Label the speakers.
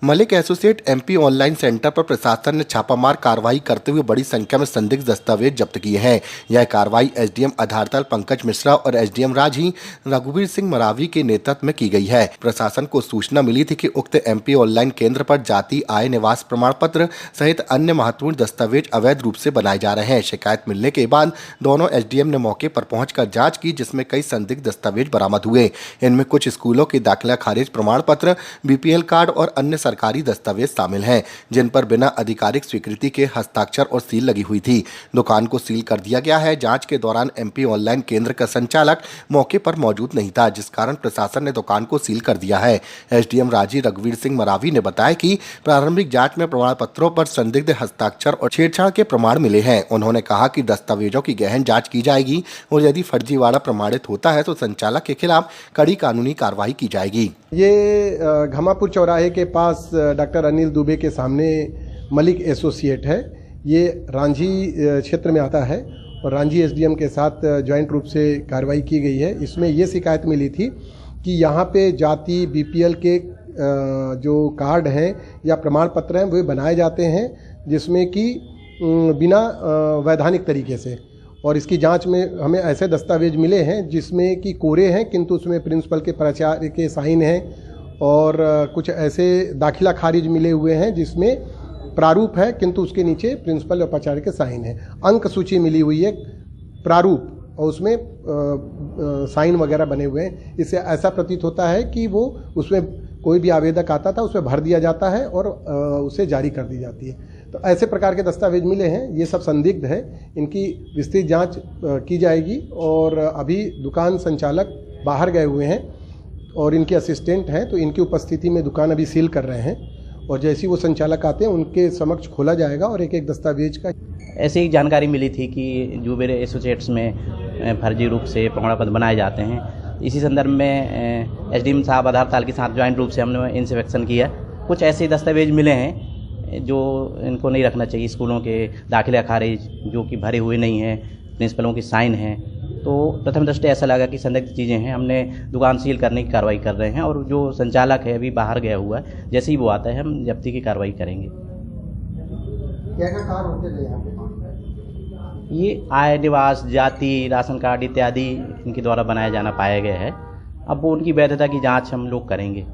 Speaker 1: Malik associate MP online centre पर प्रशासन ने छापामार कार्रवाई करते हुए बड़ी संख्या में संदिग्ध दस्तावेज जब्त किए हैं। यह कार्रवाई एसडीएम आधारताल पंकज मिश्रा और एसडीएम राजी रघुवीर सिंह मरावी के नेतृत्व में की गई है। प्रशासन को सूचना मिली थी कि उक्त एमपी ऑनलाइन केंद्र पर जाति, आय, निवास प्रमाण पत्र सहित अन्य महत्वपूर्ण दस्तावेज अवैध रूप से बनाए जा रहे हैं। शिकायत मिलने के बाद दोनों एसडीएम ने मौके पर पहुंचकर जांच की, जिसमें कई संदिग्ध दस्तावेज बरामद हुए। इनमें कुछ स्कूलों के दाखिला खारिज प्रमाण पत्र, बीपीएल कार्ड और अन्य सरकारी दस्तावेज शामिल हैं, जिन पर बिना आधिकारिक स्वीकृति के हस्ताक्षर और सील लगी हुई थी। दुकान को सील कर दिया गया है। जांच के दौरान एमपी ऑनलाइन केंद्र का संचालक मौके पर मौजूद नहीं था, जिस कारण प्रशासन ने दुकान को सील कर दिया है। एसडीएम राजी रघुवीर सिंह मरावी ने बताया कि प्रारंभिक जांच में प्रमाण पत्रों पर संदिग्ध हस्ताक्षर और छेड़छाड़ के प्रमाण मिले हैं। उन्होंने कहा कि दस्तावेजों की गहन जांच की जाएगी और यदि फर्जीवाड़ा प्रमाणित होता है तो संचालक के खिलाफ कड़ी कानूनी कार्रवाई की जाएगी।
Speaker 2: ये घमापुर चौराहे के पास डॉक्टर अनिल दुबे के सामने मलिक एसोसिएट है। ये रांझी क्षेत्र में आता है और रांझी एसडीएम के साथ ज्वाइंट रूप से कार्रवाई की गई है। इसमें ये शिकायत मिली थी कि यहाँ पे जाति, बीपीएल के जो कार्ड हैं या प्रमाण पत्र हैं वो बनाए जाते हैं, जिसमें कि बिना वैधानिक तरीके से, और इसकी जांच में हमें ऐसे दस्तावेज मिले हैं जिसमें कि कोरे हैं किंतु उसमें प्रिंसिपल के प्राचार्य के साइन हैं, और कुछ ऐसे दाखिला खारिज मिले हुए हैं जिसमें प्रारूप है किंतु उसके नीचे प्रिंसिपल और प्राचार्य के साइन है। अंक सूची मिली हुई है प्रारूप और उसमें साइन वगैरह बने हुए हैं। इससे ऐसा प्रतीत होता है कि वो उसमें कोई भी आवेदक आता था उसमें भर दिया जाता है और उसे जारी कर दी जाती है। तो ऐसे प्रकार के दस्तावेज मिले हैं। ये सब संदिग्ध है, इनकी विस्तृत जांच की जाएगी। और अभी दुकान संचालक बाहर गए हुए हैं और इनके असिस्टेंट हैं, तो इनकी उपस्थिति में दुकान अभी सील कर रहे हैं और जैसे ही वो संचालक आते हैं उनके समक्ष खोला जाएगा और एक एक दस्तावेज का।
Speaker 3: ऐसी ही जानकारी मिली थी कि जो मेरे एसोसिएट्स में फर्जी रूप से प्रमाण पत्र बनाए जाते हैं। इसी संदर्भ में एसडीएम साहब आधारताल के साथ ज्वाइंट रूप से हमने इंस्पेक्शन किया। कुछ ऐसे दस्तावेज मिले हैं जो इनको नहीं रखना चाहिए। स्कूलों के दाखिला खारिज जो कि भरे हुए नहीं हैं, प्रिंसिपलों की साइन हैं। तो प्रथम दृष्टया ऐसा लगा कि संदिग्ध चीज़ें हैं। हमने दुकान सील करने की कार्रवाई कर रहे हैं और जो संचालक है अभी बाहर गया हुआ है, जैसे ही वो आता है हम जब्ती की कार्रवाई करेंगे।
Speaker 2: क्या कार्ड होते थे यहाँ पे?
Speaker 3: ये आय, निवास, जाति, राशन कार्ड इत्यादि इनके द्वारा बनाया जाना पाया गया है। अब वो उनकी वैधता की जांच हम लोग करेंगे।